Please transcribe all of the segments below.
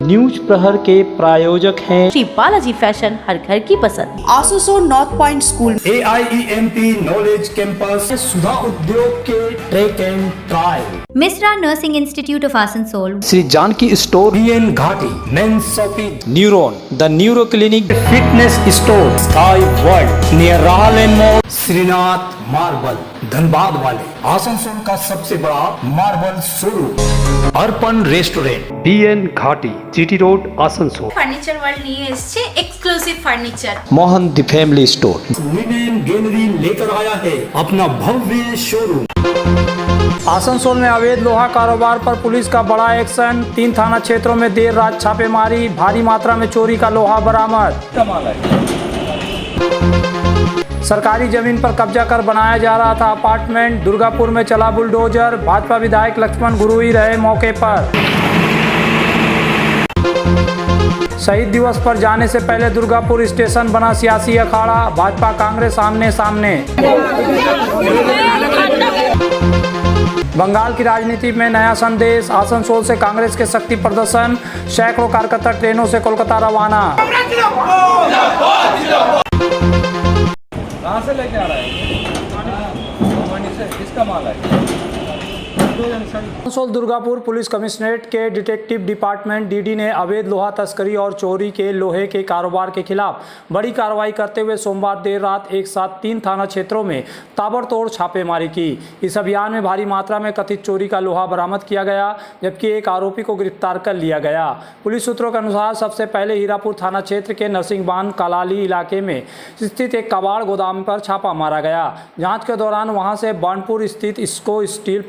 News प्रहर के प्रायोजक हैं श्री बालाजी फैशन, हर घर की पसंद। आसोसो north point school, AIEMP knowledge campus, Sudha Udyog के track and trial, Mishra nursing institute of Asansol, Shri Janki store, BN Ghati, men's shopping, neuron, the neuro clinic, fitness store, sky world near Rahal and mall, Shrinath marble, Dhanbad वाले, आसनसोल का सबसे बड़ा marble showroom, Arpan restaurant, BN Ghati, GT road, Asansol, furniture world নিয়ে এসেছে exclusive furniture. Mohan the family store, linen gallery लेकर आया है अपना भव्य शोरूम। आसनसोल में अवैध लोहा कारोबार पर पुलिस का बड़ा एक्शन। 3 थाना क्षेत्रों में देर रात छापेमारी, भारी मात्रा में चोरी का लोहा बरामद। सरकारी जमीन पर कब्जा कर बनाया जा रहा था अपार्टमेंट। दुर्गापुर में चला बुलडोजर, भाजपा विधायक लक्ष्मण गुरुई रहे मौके पर। शहीद दिवस पर जाने से पहले दुर्गापुर स्टेशन बना सियासी अखाड़ा, भाजपा कांग्रेस आमने सामने। बंगाल की राजनीति में नया संदेश, आसनसोल से कांग्रेस के शक्ति प्रदर्शन, सैकड़ों कार्यकर्ता ट्रेनों से कोलकाता रवाना। कहाँ से लेके आ रहा है? से किसका माल है? आसनसोल दुर्गापुर पुलिस कमिश्नरेट के डिटेक्टिव डिपार्टमेंट DD ने अवैध लोहा तस्करी और चोरी के लोहे के कारोबार के खिलाफ बड़ी कार्रवाई करते हुए सोमवार देर रात एक साथ 3 थाना क्षेत्रों में ताबड़तोड़ छापेमारी की। इस अभियान में भारी मात्रा में कथित चोरी का लोहा बरामद किया गया, जबकि एक आरोपी को गिरफ्तार कर लिया गया। पुलिस सूत्रों के अनुसार सबसे पहले हीरापुर थाना क्षेत्र के नरसिंहबान कलाली इलाके में स्थित एक कबाड़ गोदाम पर छापा मारा गया। जाँच के दौरान वहाँ से बर्नपुर स्थित इसको स्टील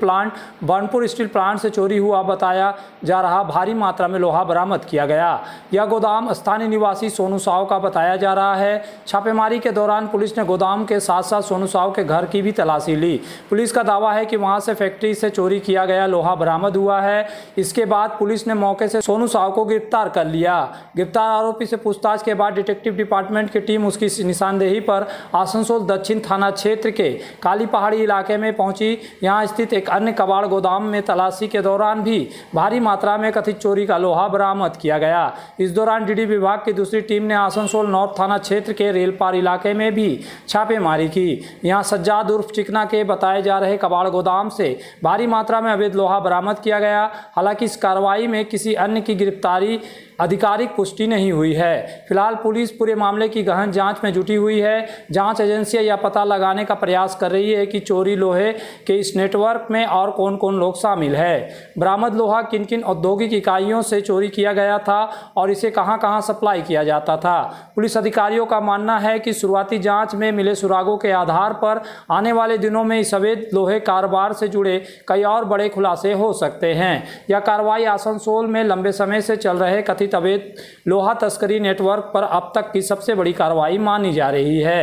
प्लांट से चोरी हुआ बताया जा रहा भारी मात्रा में लोहा बरामद किया गया। यह गोदाम स्थानीय निवासी सोनू साव का बताया जा रहा है। छापेमारी के दौरान पुलिस ने गोदाम के साथ साथ सोनू साव के घर की भी तलाशी ली। पुलिस का दावा है कि वहां से फैक्ट्री से चोरी किया गया लोहा बरामद हुआ है। इसके बाद पुलिस ने मौके से सोनू साव को गिरफ्तार कर लिया। गिरफ्तार आरोपी से पूछताछ के बाद डिटेक्टिव डिपार्टमेंट की टीम उसकी निशानदेही पर आसनसोल दक्षिण थाना क्षेत्र के काली पहाड़ी इलाके में पहुंची। यहां स्थित एक अन्य कबाड़ गोदाम में तलाशी के दौरान भी भारी मात्रा में कथित चोरी का लोहा बरामद किया गया। इस दौरान DD विभाग की दूसरी टीम ने आसनसोल नॉर्थ थाना क्षेत्र के रेलपार इलाके में भी छापेमारी की। यहां सज्जाद उर्फ चिकना के बताए जा रहे कबाड़ गोदाम से भारी मात्रा में अवैध लोहा बरामद किया गया। हालांकि इस कार्रवाई में किसी अन्य की गिरफ्तारी आधिकारिक पुष्टि नहीं हुई है। फिलहाल पुलिस पूरे मामले की गहन जांच में जुटी हुई है। जांच एजेंसियां यह पता लगाने का प्रयास कर रही है कि चोरी लोहे के इस नेटवर्क में और कौन कौन लोग शामिल है। बरामद लोहा किन किन औद्योगिक इकाइयों से चोरी किया गया था और इसे कहां कहां सप्लाई किया जाता था। पुलिस अधिकारियों का मानना है कि शुरुआती जाँच में मिले सुरागों के आधार पर आने वाले दिनों में इस अवैध लोहे कारोबार से जुड़े कई और बड़े खुलासे हो सकते हैं। यह कार्रवाई आसनसोल में लंबे समय से चल रहे कथित अवैध लोहा तस्करी नेटवर्क पर अब तक की सबसे बड़ी कार्रवाई मानी जा रही है।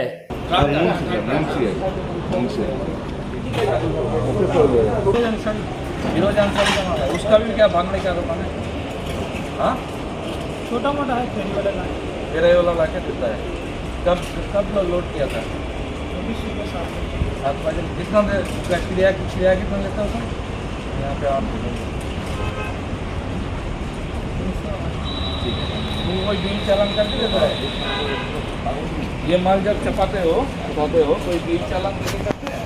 उसका भी क्या भागने का दुकान है? हाँ, छोटा मोटा है, फेरी वाला है, फेरी वाला ला के देता है। कब लोड किया था? 7 बजे। कितना क्रिया कितना लेता है उसमें? यहाँ पे आप कोई बिल चालान करके देता है? ये माल जब छपाते हो कोई बिल चालान करके करते हैं?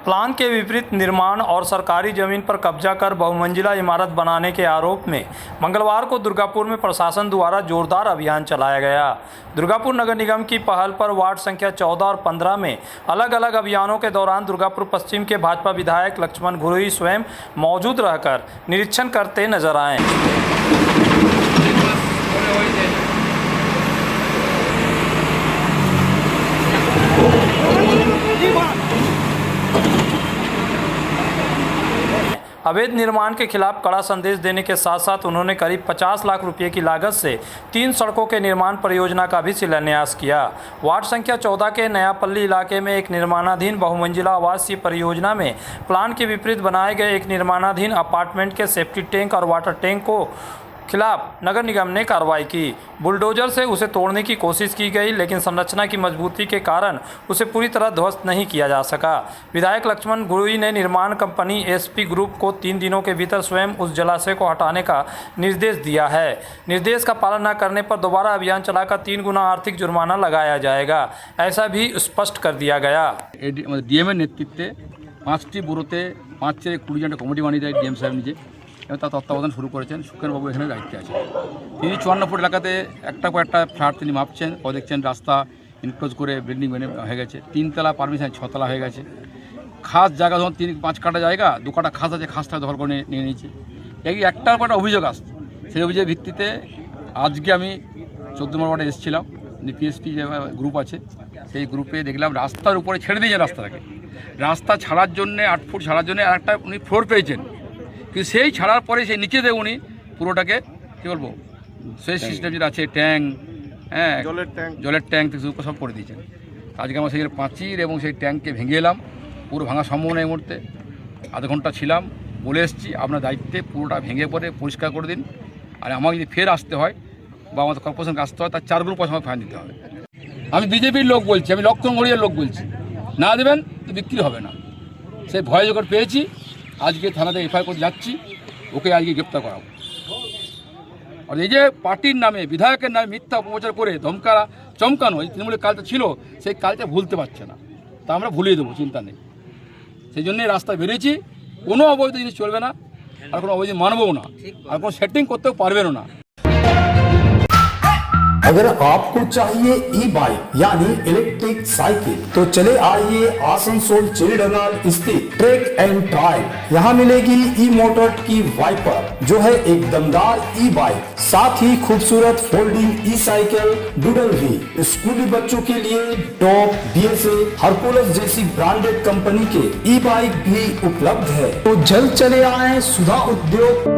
प्लान के विपरीत निर्माण और सरकारी जमीन पर कब्जा कर बहुमंजिला इमारत बनाने के आरोप में मंगलवार को दुर्गापुर में प्रशासन द्वारा जोरदार अभियान चलाया गया। दुर्गापुर नगर निगम की पहल पर वार्ड संख्या 14 और 15 में अलग अलग अभियानों के दौरान दुर्गापुर पश्चिम के भाजपा विधायक लक्ष्मण गुरुई स्वयं मौजूद रहकर निरीक्षण करते नजर आए। अवैध निर्माण के खिलाफ कड़ा संदेश देने के साथ साथ उन्होंने करीब 50 लाख रुपए की लागत से 3 सड़कों के निर्माण परियोजना का भी शिलान्यास किया। वार्ड संख्या 14 के नयापल्ली इलाके में एक निर्माणाधीन बहुमंजिला आवासीय परियोजना में प्लान के विपरीत बनाए गए एक निर्माणाधीन अपार्टमेंट के सेफ्टी टैंक और वाटर टैंक खिलाफ नगर निगम ने कार्रवाई की। बुलडोजर से उसे तोड़ने की कोशिश की गई, लेकिन संरचना की मजबूती के कारण उसे पूरी तरह ध्वस्त नहीं किया जा सका। विधायक लक्ष्मण गुरुई ने निर्माण कंपनी एसपी ग्रुप को 3 दिनों के भीतर स्वयं उस जलाशय को हटाने का निर्देश दिया है। निर्देश का पालन न करने पर दोबारा अभियान चलाकर 3 गुना आर्थिक जुर्माना लगाया जाएगा, ऐसा भी स्पष्ट कर दिया गया। ডিএমের নেতৃত্বে 5টি ব্যুরোতে 5-20 জনের কমিটি বানিয়ে দেয় ডিএম সাহেব নিজে, এবং তার তত্ত্বাবধান শুরু করেছেন। সুখেনবাবু এখানে দায়িত্বে আছে। তিনি 54 ফুট এলাকাতে একটা পর একটা ফ্ল্যাট তিনি মাপছেন, দেখছেন রাস্তা ইনক্লোজ করে বিল্ডিং হয়ে গেছে। 3 তলা পারমিশন 6 তলা হয়ে গেছে। খাস জায়গা যখন 3-5 কাটা জায়গা, 2 কাটা খাস আছে, খাসটা দখল করে নিয়ে নিয়েছে। এই একটার পর একটা অভিযোগ আসছে। সেই অভিযোগের ভিত্তিতে আজকে আমি 14 নম্বর ওয়ার্ডে এসেছিলাম। পিএসপি যে গ্রুপ আছে সেই গ্রুপে দেখলাম রাস্তার উপরে ছেড়ে দিয়েছে রাস্তাটাকে। রাস্তা ছাড়ার জন্যে 8 ফুট ছাড়ার জন্য আর একটা উনি ফ্লোর পেয়েছেন, কিন্তু সেই ছাড়ার পরে সেই নিচে দিয়ে উনি পুরোটাকে কী বলবো সেই সিস্টেম যেটা আছে ট্যাঙ্ক, হ্যাঁ জলের ট্যাঙ্ক থেকে শুরু সব করে দিয়েছেন। আজকে আমরা সেই পাঁচির এবং সেই ট্যাঙ্ককে ভেঙে এলাম। পুরো ভাঙা সম্ভব নয় এই মুহূর্তে। আধ ঘন্টা ছিলাম, বলে এসেছি আপনার দায়িত্বে পুরোটা ভেঙে পড়ে পরিষ্কার করে দিন। আর আমাকে যদি ফের আসতে হয় বা আমাদের কর্পোরেশনকে আসতে হয়, তার 4 গুণ পয়সা আমাকে ফাইন দিতে হবে। আমি বিজেপির লোক বলছি, আমি লক্ষণগড়িয়ার লোক বলছি, না দেবেন তো বিক্রি হবে না। সেই ভয় যখন পেয়েছি আজকে থানাতে এফআইআর করতে যাচ্ছি, ওকে আজকে গ্রেপ্তার করাবো। আর এই যে পার্টির নামে বিধায়কের নামে মিথ্যা অপপ্রচার করে চমকানো এই তৃণমূলের কালটা ছিল, সেই কালটা ভুলতে পারছে না, তা আমরা ভুলিয়ে দেবো, চিন্তা নেই। সেই জন্যই রাস্তায় বেরিয়েছি। কোনো অবৈধ জিনিস চলবে না, আর কোনো অবৈধ মানবও না, আর কোনো সেটিং করতেও পারবেনও না। अगर आपको चाहिए ई बाइक यानी इलेक्ट्रिक साइकिल तो चले आइए आसनसोल चिड़डंगाल स्थित ट्रैक एंड ड्राइव। यहाँ मिलेगी ई मोटर की वाइपर जो है एक दमदार ई बाइक, साथ ही खूबसूरत फोल्डिंग ई साइकिल डूडल भी। स्कूली बच्चों के लिए टॉप, BSA, हरकुलस जैसी ब्रांडेड कंपनी के ई बाइक भी उपलब्ध है। तो जल्द चले आए सुधा उद्योग।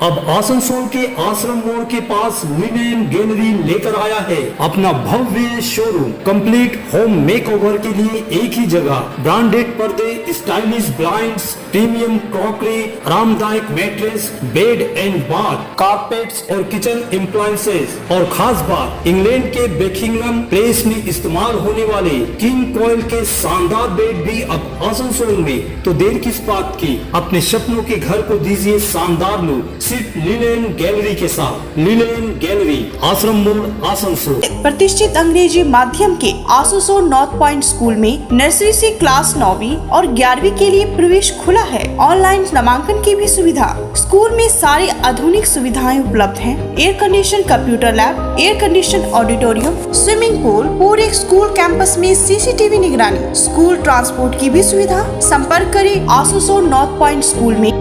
अब आसनसोल के आश्रम मोड़ के पास लिनेन गैलरी लेकर आया है अपना भव्य शोरूम। कंप्लीट होम मेकओवर के लिए एक ही जगह, ब्रांडेड पर्दे, स्टाइलिश ब्लाइंड्स, प्रीमियम क्रॉकरी, आरामदायक mattress, bed and bath, carpets और किचन एप्लायंसेस। और खास बात, इंग्लैंड के बेकिंगम प्लेस में इस्तेमाल होने वाले किंग कोयल के शानदार बेड भी अब आसनसोल में। तो देर किस बात की, अपने सपनों के घर को दीजिए शानदार लुक सिर्फ लिनेन गैलरी के साथ। लिनेन गैलरी, आश्रम मोड़, आसनसोल। प्रतिष्ठित अंग्रेजी माध्यम के आसनसोल नॉर्थ पॉइंट स्कूल में नर्सरी से क्लास 9वीं और 11वीं के लिए प्रवेश खुला है। ऑनलाइन नामांकन की भी सुविधा। स्कूल में सारी आधुनिक सुविधाएं उपलब्ध हैं। Air condition computer lab, air condition auditorium, swimming pool, पूरे स्कूल कैंपस में CCTV निगरानी, स्कूल ट्रांसपोर्ट की भी सुविधा। संपर्क करें आसनसोल नॉर्थ पॉइंट स्कूल में।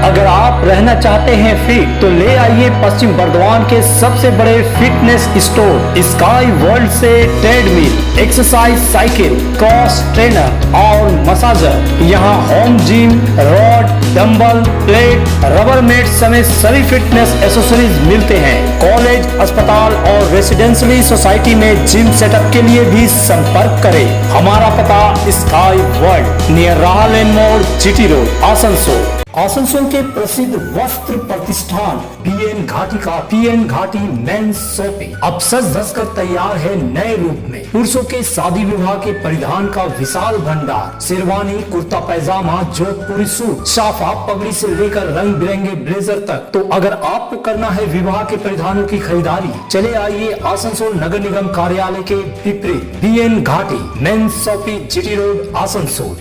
अगर आप रहना चाहते हैं फिट तो ले आइए पश्चिम बर्धमान के सबसे बड़े फिटनेस स्टोर स्काई वर्ल्ड से treadmill, exercise cycle, cross trainer और मसाजर। यहाँ home gym, rod, dumbbell, plate, rubber mat समेत सभी फिटनेस एसेसरीज मिलते हैं। कॉलेज, अस्पताल और रेसिडेंशियली सोसाइटी में जिम सेटअप के लिए भी संपर्क करें। हमारा पता स्काई वर्ल्ड, नियर राहलेन मोड़, GT रोड, आसनसोल। आसनसोल के प्रसिद्ध वस्त्र प्रतिष्ठान PN घाटी का PN घाटी मेंस शॉपिंग अब सज धज कर तैयार है नए रूप में। पुरुषों के शादी विवाह के परिधान का विशाल भंडार, शेरवानी, कुर्ता पैजामा, जोधपुरी सूट, साफा, पगड़ी से लेकर रंग बिरंगे ब्लेजर तक। तो अगर आपको करना है विवाह के परिधानों की खरीदारी, चले आइए आसनसोल नगर निगम कार्यालय के विपरीत PN Ghati men's shopping, GT road, Asansol.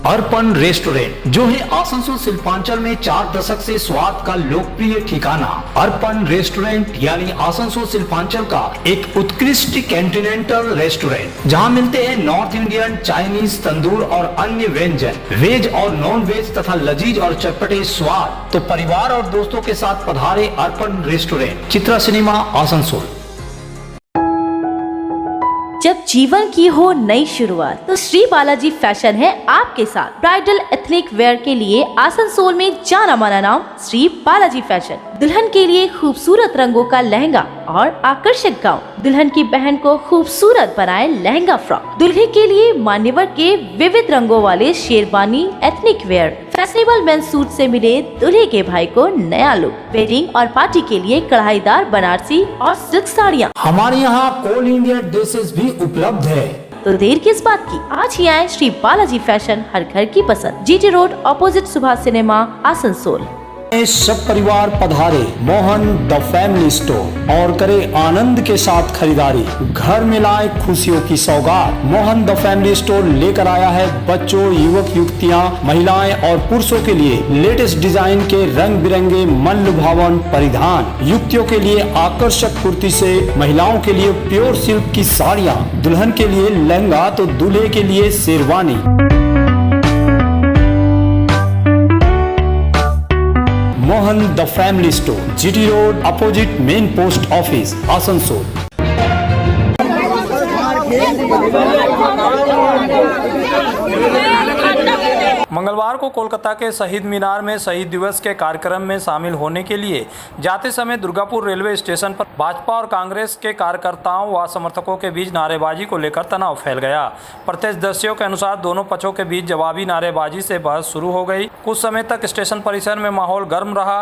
Arpan restaurant जो है आसनसोल शिल्पांचल में 4 दशक से स्वाद का लोकप्रिय ठिकाना। अर्पण रेस्टोरेंट यानी आसनसोल शिल्पांचल का एक उत्कृष्ट कॉन्टिनेंटल रेस्टोरेंट जहां मिलते हैं नॉर्थ इंडियन, चाइनीज, तंदूर और अन्य व्यंजन, वेज और नॉन वेज तथा लजीज और चटपटे स्वाद। तो परिवार और दोस्तों के साथ पधारे अर्पण रेस्टोरेंट, चित्रा सिनेमा, आसनसोल। जब जीवन की हो नई शुरुआत तो श्री बालाजी फैशन है आपके साथ। ब्राइडल एथनिक वेयर के लिए आसनसोल में जाना माना नाम श्री बालाजी फैशन। दुल्हन के लिए खूबसूरत रंगों का लहंगा और आकर्षक गाउन, दुल्हन की बहन को खूबसूरत बनाए लहंगा फ्रॉक, दुल्हे के लिए मान्यवर के विविध रंगों वाले sherwani ethnic wear, fashionable men's suit से मिले दूल्हे के भाई को नया लुक, वेडिंग और पार्टी के लिए कढ़ाईदार बनारसी और सिल्क साड़ियाँ। हमारे यहाँ ऑल इंडिया ड्रेसेस भी उपलब्ध है। तो देर किस बात की, आज ही आए श्री बालाजी फैशन, हर घर की पसंद, GT road opposite Subhash cinema, Asansol. सब परिवार पधारे मोहन द फैमिली स्टोर और करे आनंद के साथ खरीदारी, घर में लाए खुशियों की सौगात। मोहन द फैमिली स्टोर लेकर आया है बच्चों, युवक युवतियां, महिलाएं और पुरुषों के लिए लेटेस्ट डिजाइन के रंग बिरंगे मन लुभावन परिधान, युवतियों के लिए आकर्षक कुर्ती से, महिलाओं के लिए प्योर सिल्क की साड़ियाँ, दुल्हन के लिए लहंगा तो दूल्हे के लिए sherwani. Mohan the family store, GT road opposite main post office, Asansol. मंगलवार को कोलकाता के शहीद मीनार में शहीद दिवस के कार्यक्रम में शामिल होने के लिए जाते समय दुर्गापुर रेलवे स्टेशन पर भाजपा और कांग्रेस के कार्यकर्ताओं व समर्थकों के बीच नारेबाजी को लेकर तनाव फैल गया। प्रत्यक्षदर्शियों के अनुसार दोनों पक्षों के बीच जवाबी नारेबाजी से बहस शुरू हो गई। कुछ समय तक स्टेशन परिसर में माहौल गर्म रहा।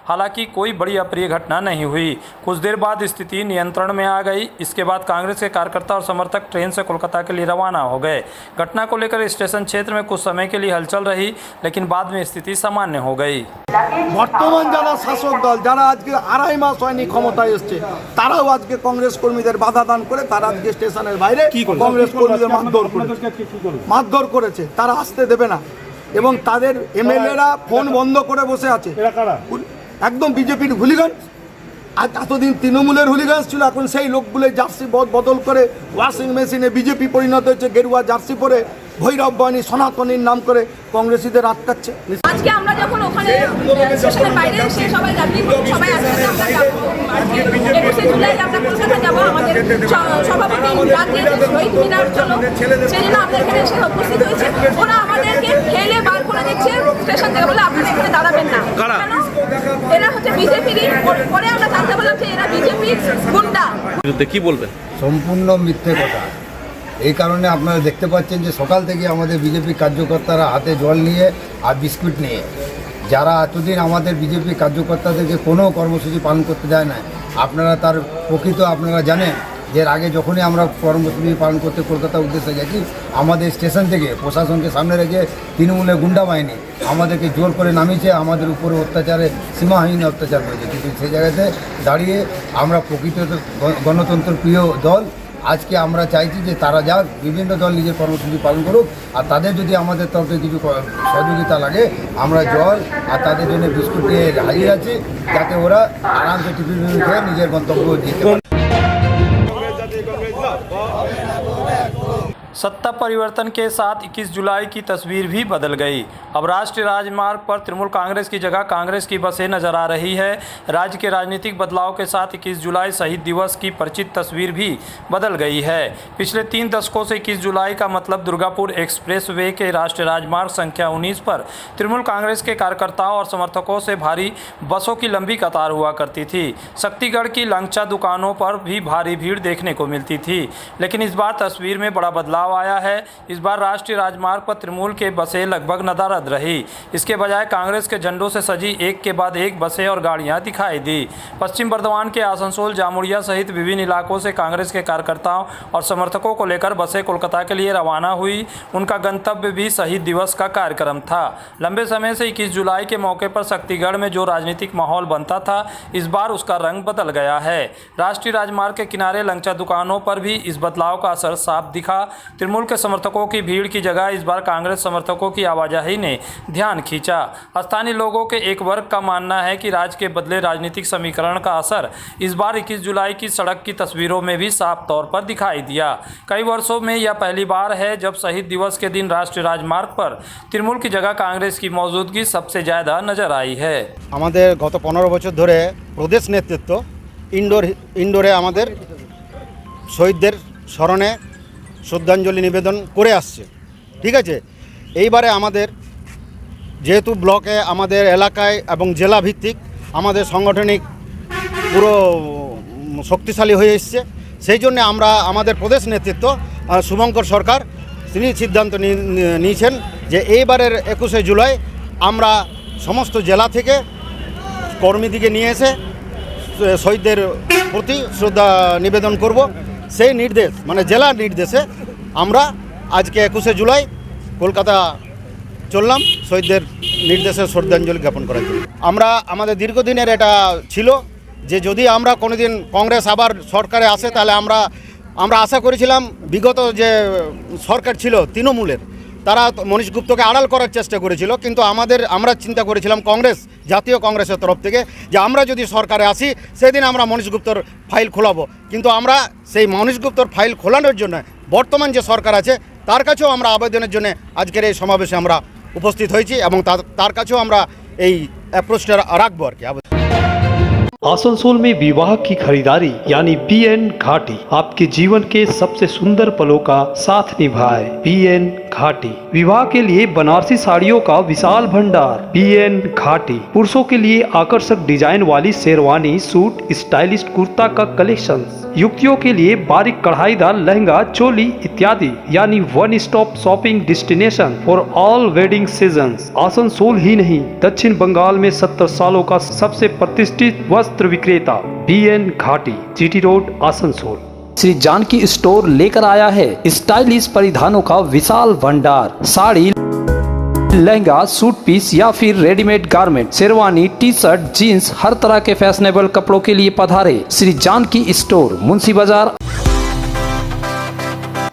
हालांकि कोई बड़ी अप्रिय घटना नहीं हुई। कुछ देर बाद स्थिति नियंत्रण में आ गई। इसके बाद कांग्रेस के कार्यकर्ता और समर्थक ट्रेन से कोलकाता के लिए रवाना हो गए। घटना को लेकर स्टेशन क्षेत्र में कुछ समय के लिए हलचल रही, लेकिन बाद में स्थिति सामान्य हो गई। बर्तमान যারা শাসক দল যারা আজকে আড়াই মাস হয়নি ক্ষমতায় এসেছে, তারাও আজকে কংগ্রেস কর্মীদের বাধা দান করে তারা আজকে স্টেশনের বাইরে কংগ্রেস কর্মীদের মারধর করেছে। তারা আসতে দেবে না এবং তাদের এমএলএরা ফোন বন্ধ করে বসে আছে। একদম বিজেপির হুলিগান। আজ এতদিন তৃণমূলের হুলিগান ছিল, এখন সেই লোকগুলো জার্সি বদল করে ওয়াশিং মেশিনে বিজেপি পরিণত হয়েছে, গেরুয়া জার্সি পরে ভৈরব বাহিনী সনাতনীর নাম করে কংগ্রেসীদের আটকাচ্ছে। আজকে আমরা যখন ওখানে স্টেশনের বাইরে এসে সবাই দাবি সবাই আসছে আমরা যাব, আজকে 21শে জুলাই আমরা কলকাতা যাব, আমাদের সভাপতি ডাক দিয়েছে শহীদ মিনার চলো, সেই জন্য আমরা এখানে এসে উপস্থিত হয়েছে। ওরা আমাদেরকে ঠেলে বার করে দিচ্ছে স্টেশন থেকে, বলে আপনারা এখানে দাঁড়াবেন না। কেন? এরা হচ্ছে বিজেপিরই। পরে আমরা জানতে পারলাম যে এরা বিজেপির গুন্ডা। কি বলবেন? সম্পূর্ণ মিথ্যে কথা। এই কারণে আপনারা দেখতে পাচ্ছেন যে সকাল থেকে আমাদের বিজেপি কার্যকর্তারা হাতে জল নিয়ে আর বিস্কুট নিয়ে, যারা এতদিন আমাদের বিজেপি কার্যকর্তাদেরকে কোনো কর্মসূচি পালন করতে দেয় না, আপনারা তার প্রকৃত আপনারা জানেন যে এর আগে যখনই আমরা কর্মসূচি পালন করতে কলকাতার উদ্দেশ্যে গেছি, আমাদের স্টেশন থেকে প্রশাসনকে সামনে রেখে তৃণমূলের গুন্ডা বাহিনী আমাদেরকে জোর করে নামিয়েছে, আমাদের উপরে অত্যাচারে সীমাহীন অত্যাচার করেছে। কিন্তু সেই জায়গাতে দাঁড়িয়ে আমরা প্রকৃত গণতন্ত্র প্রিয় দল, আজকে আমরা চাইছি যে তারা যাক, বিভিন্ন দল নিজের কর্মসূচি পালন করুক, আর তাদের যদি আমাদের তরফে কিছু সহযোগিতা লাগে আমরা জল আর তাদের জন্য বিস্কুট দিয়ে হাজির আছি, যাতে ওরা আরামসে টিফিন খেয়ে নিজের গন্তব্য দিতে পারে। सत्ता परिवर्तन के साथ 21 जुलाई की तस्वीर भी बदल गई। अब राष्ट्रीय राजमार्ग पर तृणमूल कांग्रेस की जगह कांग्रेस की बसें नजर आ रही है। राज्य के राजनीतिक बदलाव के साथ 21 जुलाई शहीद दिवस की परिचित तस्वीर भी बदल गई है। पिछले 3 दशकों से 21 जुलाई का मतलब दुर्गापुर एक्सप्रेसवे के राष्ट्रीय राजमार्ग संख्या 19 पर तृणमूल कांग्रेस के कार्यकर्ताओं और समर्थकों से भारी बसों की लंबी कतार हुआ करती थी। शक्तिगढ़ की लंगचा दुकानों पर भी भारी भीड़ देखने को मिलती थी। लेकिन इस बार तस्वीर में बड़ा बदलाव आया है। इस बार राष्ट्रीय राजमार्ग पर तृणमूल के बसें लगभग नदारद रही। इसके बजाय कांग्रेस के झंडों से सजी एक के बाद एक बसें और गाड़ियां दिखाई दी। पश्चिम बर्धमान के आसनसोल, जामुड़िया सहित विभिन्न इलाकों से कांग्रेस के कार्यकर्ताओं और समर्थकों को लेकर बसें कोलकाता के लिए रवाना हुई। उनका गंतव्य भी शहीद दिवस का कार्यक्रम था। लंबे समय से 21 जुलाई के मौके पर शक्तिगढ़ में जो राजनीतिक माहौल बनता था, इस बार उसका रंग बदल गया है। राष्ट्रीय राजमार्ग के किनारे लंगचा दुकानों पर भी इस बदलाव का असर साफ दिखा। तृणमूल के समर्थकों की भीड़ की जगह इस बार कांग्रेस समर्थकों की आवाजाही ने ध्यान खींचा। स्थानीय लोगों के एक वर्ग का मानना है कि राज्य के बदले राजनीतिक समीकरण का असर इस बार 21 जुलाई की सड़क की तस्वीरों में भी साफ तौर पर दिखाई दिया। कई वर्षों में यह पहली बार है जब शहीद दिवस के दिन राष्ट्रीय राजमार्ग पर तृणमूल की जगह कांग्रेस की मौजूदगी सबसे ज़्यादा नजर आई है। আমাদের গত 15 বছর ধরে প্রদেশ নেতৃত্ব ইনডোরে আমাদের শহীদদের স্মরণে শ্রদ্ধাঞ্জলি নিবেদন করে আসছে। ঠিক আছে, এইবারে আমাদের যেহেতু ব্লকে আমাদের এলাকায় এবং জেলা ভিত্তিক আমাদের সাংগঠনিক পুরো শক্তিশালী হয়ে এসছে, সেই জন্য আমরা আমাদের প্রদেশ নেতৃত্ব শুভঙ্কর সরকার তিনি সিদ্ধান্ত নিয়েছেন যে এইবারের 21শে জুলাই আমরা সমস্ত জেলা থেকে কর্মীদিকে নিয়ে এসে শহীদদের প্রতি শ্রদ্ধা নিবেদন করব। সেই নির্দেশ মানে জেলার নির্দেশে আমরা আজকে 21শে জুলাই কলকাতা চললাম শহীদদের নির্দেশে শ্রদ্ধাঞ্জলি জ্ঞাপন করার জন্য। আমরা আমাদের দীর্ঘদিনের এটা ছিল যে যদি আমরা কোনোদিন কংগ্রেস আবার সরকারে আসে তাহলে আমরা আশা করেছিলাম বিগত যে সরকার ছিল তৃণমূলের তারা মনীশ গুপ্তকে আড়াল করার চেষ্টা করেছিল, কিন্তু আমরা চিন্তা করেছিলাম কংগ্রেস জাতীয় কংগ্রেসের তরফ থেকে যে আমরা যদি সরকারে আসি সেদিন আমরা মনীশ গুপ্তর ফাইল খোলাবো। কিন্তু আমরা সেই মনীশ গুপ্তর ফাইল খোলানোর জন্য বর্তমান যে সরকার আছে তার কাছেও আমরা আবেদনের জন্য আজকের এই সমাবেশে আমরা উপস্থিত হয়েছি এবং তার কাছেও আমরা এই অ্যাপ্রোচটা রাখবো আর কি। आसनसोल में विवाह की खरीदारी यानी BN घाटी आपके जीवन के सबसे सुंदर पलों का साथ निभाए। BN घाटी विवाह के लिए बनारसी साड़ियों का विशाल भंडार। BN घाटी पुरुषों के लिए आकर्षक डिजाइन वाली शेरवानी, सूट, स्टाइलिश कुर्ता का कलेक्शन, युवतियों के लिए बारीक कढ़ाईदार लहंगा, चोली इत्यादि, यानी one stop shopping destination for all wedding seasons. Asansol ही नहीं दक्षिण बंगाल में 70 सालों का सबसे प्रतिष्ठित वस्त्र विक्रेता BN Ghati, GT road, Asansol. Shri Janki store लेकर आया है स्टाइलिश परिधानों का विशाल भंडार। साड़ी, लहंगा, सूट पीस या फिर readymade garment, sherwani, T shirt, jeans, हर तरह के फैशनेबल कपड़ों के लिए पधारे श्री जानकी स्टोर, मुंशी बाजार।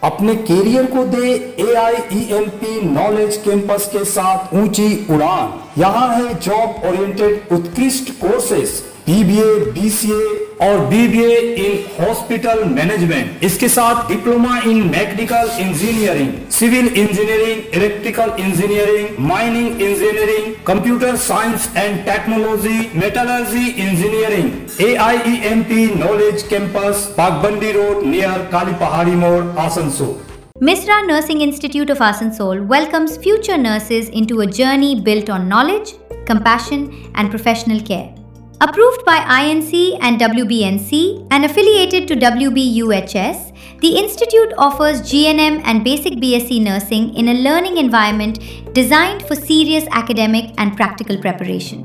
अपने कैरियर को दे AIEMP नॉलेज कैंपस के साथ ऊंची उड़ान। यहाँ है जॉब ओरिएंटेड उत्कृष्ट कोर्सेस BBA, BCA और BBA इन हॉस्पिटल मैनेजमेंट। इसके साथ diploma in mechanical engineering, civil engineering, electrical engineering, mining engineering, computer science and technology, metallurgy engineering. AIEMP knowledge campus, Bagbandi road near Kali Pahadi मोड़, Asansol. Misra Nursing Institute of Asansol welcomes future nurses into a journey built on knowledge, compassion, and professional care. Approved by INC and WBNC and affiliated to WBUHS, the institute offers GNM and basic BSc nursing in a learning environment designed for serious academic and practical preparation.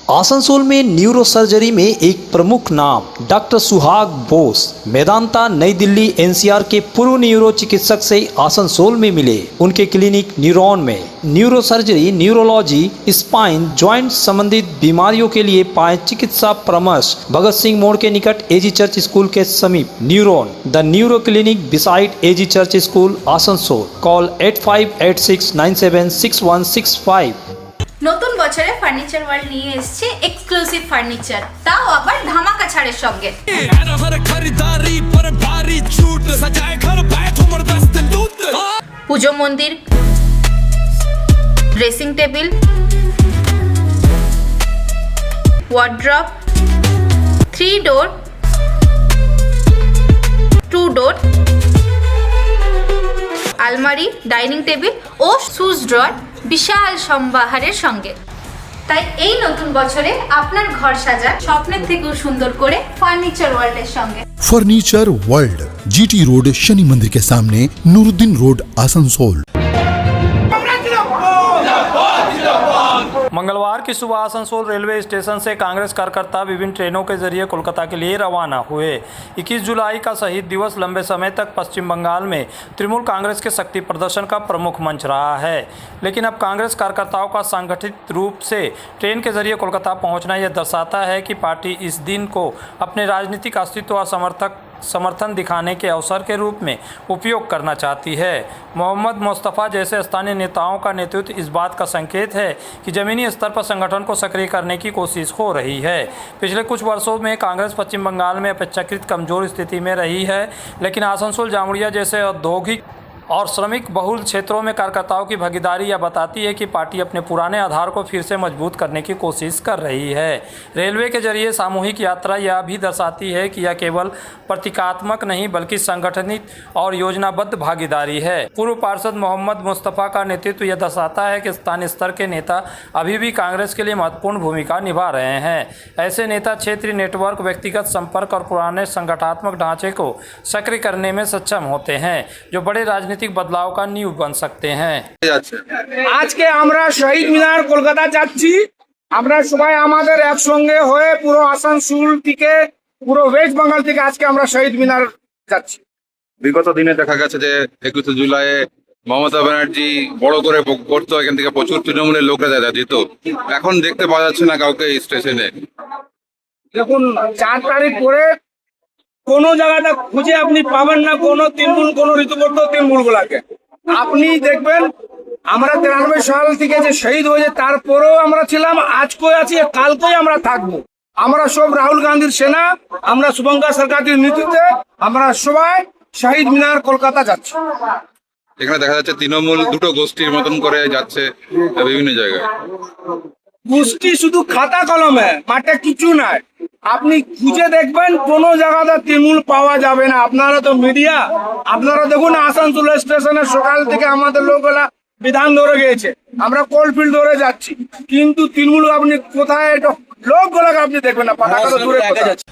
Asansol में neuro surgery में एक प्रमुख नाम doctor सुहाग बोस, मेदांता, नई Delhi NCR के पूर्व neuro चिकित्सक से आसनसोल में मिले। उनके क्लिनिक न्यूरॉन में neuro surgery, neurology, spine, joint संबंधित बीमारियों के लिए पाए चिकित्सा परामर्श। भगत सिंह मोड़ के निकट AG चर्च स्कूल के समीप neuron, the neuro clinic beside AG church school, Asansol. Call 8586976165। নতুন বছরে ফার্নিচার ওয়ার্ল্ড নিয়ে এসেছে এক্সক্লুসিভ ফার্নিচার, তাও আবার ধামাকা ছাড়ের সঙ্গে। পুজো মন্দির, ড্রেসিং টেবিল, ওয়ার্ড্রপ, 3 ডোর, 2 ডোর, আলমারি, ডাইনিং টেবিল ও শুজ ড্রয়ার বিশাল সম্ভারের সঙ্গে। তাই এই নতুন বছরে আপনার ঘর সাজান স্বপ্নের থেকেও সুন্দর করে ফার্নিচার ওয়ার্ল্ডের সঙ্গে। Furniture world, GT road, Shani मंदिर के सामने, नूरुद्दीन रोड, आसनसोल। मंगलवार की सुबह आसनसोल रेलवे स्टेशन से कांग्रेस कार्यकर्ता विभिन्न ट्रेनों के जरिए कोलकाता के लिए रवाना हुए। 21 जुलाई का शहीद दिवस लंबे समय तक पश्चिम बंगाल में तृणमूल कांग्रेस के शक्ति प्रदर्शन का प्रमुख मंच रहा है, लेकिन अब कांग्रेस कार्यकर्ताओं का संगठित रूप से ट्रेन के जरिए कोलकाता पहुंचना यह दर्शाता है कि पार्टी इस दिन को अपने राजनीतिक अस्तित्व और समर्थन दिखाने के अवसर के रूप में उपयोग करना चाहती है। मोहम्मद मुस्तफ़ा जैसे स्थानीय नेताओं का नेतृत्व इस बात का संकेत है कि जमीनी स्तर पर संगठन को सक्रिय करने की कोशिश हो रही है। पिछले कुछ वर्षों में कांग्रेस पश्चिम बंगाल में अपेक्षाकृत कमजोर स्थिति में रही है, लेकिन आसनसोल जामुड़िया जैसे औद्योगिक और श्रमिक बहुल क्षेत्रों में कार्यकर्ताओं की भागीदारी यह बताती है कि पार्टी अपने पुराने आधार को फिर से मजबूत करने की कोशिश कर रही है। रेलवे के जरिए सामूहिक यात्रा यह भी दर्शाती है कि यह केवल प्रतीकात्मक नहीं बल्कि संगठनित और योजनाबद्ध भागीदारी है। पूर्व पार्षद मोहम्मद मुस्तफ़ा का नेतृत्व यह दर्शाता है कि स्थानीय स्तर के नेता अभी भी कांग्रेस के लिए महत्वपूर्ण भूमिका निभा रहे हैं। ऐसे नेता क्षेत्रीय नेटवर्क, व्यक्तिगत संपर्क और पुराने संगठनात्मक ढांचे को सक्रिय करने में सक्षम होते हैं, जो बड़े राजनीतिक बदलाव का नींव बन सकते हैं। আজকে আমরা শহীদ মিনার কলকাতা যাচ্ছি। আমরা সবাই আমাদের একসঙ্গে হয়ে পুরো আসানসোল থেকে পুরো ওয়েস্ট বেঙ্গল থেকে আজকে আমরা শহীদ মিনার যাচ্ছি। বিগত দিনে দেখা গেছে যে 21 জুলাই মমতা ব্যানার্জি বড় করে করতো, এখান থেকে প্রচুর তৃণমূলের লোকরা যেত, এখন দেখতে পাওয়া যাচ্ছে না কাউকে স্টেশনে। দেখুন 4 তারিখ পরে কোনো জায়গাটা খুঁজে আপনি পাবেন না কোনো তৃণমূল, কোনো ঋতুবদ্ধ তৃণমূল গুলাকে। আপনি দেখবেন আমরা 93 সাল থেকে যে শহীদ হয়েছে তারপরেও আমরা ছিলাম, আজকেও আছি, কালকেই আমরা থাকবো। আমরা সব রাহুল গান্ধীর সেনা, আমরা শুভঙ্কর সরকারের নেতৃত্বে আমরা সবাই শহীদ মিনার কলকাতা যাচ্ছি। এখানে দেখা যাচ্ছে তৃণমূল দুটো গোষ্ঠীর মতন করে যাচ্ছে বিভিন্ন জায়গায়। গোষ্ঠী শুধু খাতা কলমে, মাঠে কিছু নাই। আপনি খুঁজে দেখবেন কোনো জায়গাতে তৃণমূল পাওয়া যাবে না। আপনারা তো মিডিয়া, আপনারা দেখুন আসানসোল স্টেশনে সকাল থেকে আমাদের লোকগুলা বিধান ধরে গিয়েছে, আমরা কোলফিল্ড ধরে যাচ্ছি, কিন্তু তৃণমূল আপনি কোথায় লোকগুলাকে আপনি দেখবেন না, পাঠাটা তো দূরে দেখা যাচ্ছে।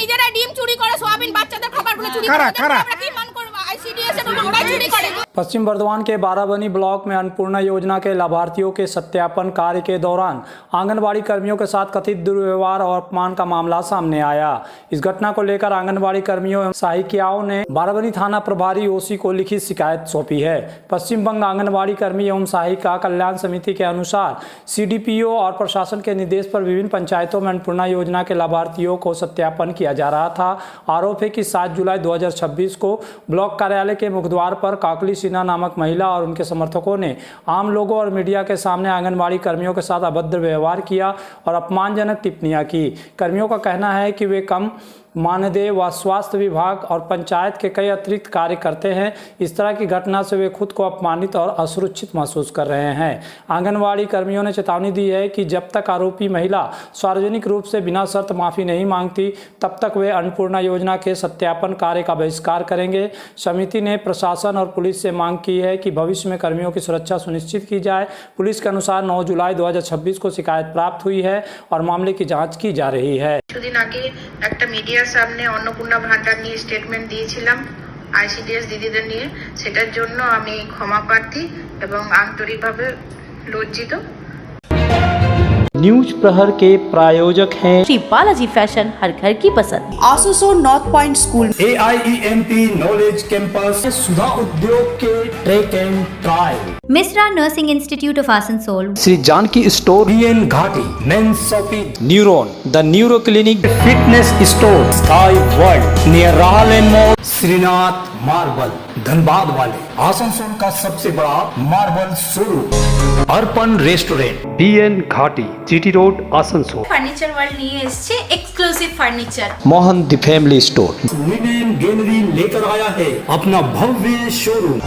নিজেরা ডিম চুরি করে, সোয়াবিন বাচ্চাদের খাবারগুলো চুরি করে, আমরা কি মান করব? আইসিডিএস এর ওরা চুরি করে। पश्चिम बर्धमान के बाराबनी ब्लॉक में अन्नपूर्णा योजना के लाभार्थियों के सत्यापन कार्य के दौरान आंगनबाड़ी कर्मियों के साथ कथित दुर्व्यवहार और अपमान का मामला सामने आया। इस घटना को लेकर आंगनबाड़ी कर्मियों एवं सहायिकाओं ने बाराबनी थाना प्रभारी ओसी को लिखित शिकायत सौंपी है। पश्चिम बंग आंगनबाड़ी कर्मी एवं सहायिका कल्याण समिति के अनुसार सीडीपीओ और प्रशासन के निर्देश पर विभिन्न पंचायतों में अन्नपूर्णा योजना के लाभार्थियों को सत्यापन किया जा रहा था। आरोप है कि 7 जुलाई 2026 को ब्लॉक कार्यालय के मुखद्वार पर काकली सिन्हा नामक महिला और उनके समर्थकों ने आम लोगों और मीडिया के सामने आंगनबाड़ी कर्मियों के साथ अभद्र व्यवहार किया और अपमानजनक टिप्पणियां की। कर्मियों का कहना है कि वे कम मानदेय व स्वास्थ्य विभाग और पंचायत के कई अतिरिक्त कार्य करते हैं। इस तरह की घटना से वे खुद को अपमानित और असुरक्षित महसूस कर रहे हैं। आंगनबाड़ी कर्मियों ने चेतावनी दी है कि जब तक आरोपी महिला सार्वजनिक रूप से बिना शर्त माफ़ी नहीं मांगती तब तक वे अन्नपूर्णा योजना के सत्यापन कार्य का बहिष्कार करेंगे। समिति ने प्रशासन और पुलिस से मांग की है कि भविष्य में कर्मियों की सुरक्षा सुनिश्चित की जाए। पुलिस के अनुसार 9 जुलाई 2026 को शिकायत प्राप्त हुई है और मामले की जाँच की जा रही है। কিছুদিন আগে একটা মিডিয়ার সামনে অন্নপূর্ণা ভান্ডার নিয়ে স্টেটমেন্ট দিয়েছিলাম আইসিডিএস দিদিদের নিয়ে, সেটার জন্য আমি ক্ষমা প্রার্থী এবং আন্তরিকভাবে লজ্জিত। न्यूज प्रहर के प्रायोजक हैं श्री बालाजी फैशन, हर घर की पसंद। Asansol north point school, AIEMP knowledge campus, Sudha Udyog के track and trial, Misra Nursing Institute of Asansol, Shri Janki store, BN Ghati, men's shopping, neuron the neuro clinic, fitness store, sky world near Rahal and mall, Shrinath marble, Dhanbad वाले, आसनसोल का सबसे बड़ा marble showroom, Arpan restaurant, BN Ghati, GT road, Asansol. Furniture world নিয়ে এসেছে exclusive furniture. Mohan the family store, women gallery लेकर आया है अपना भव्य शोरूम।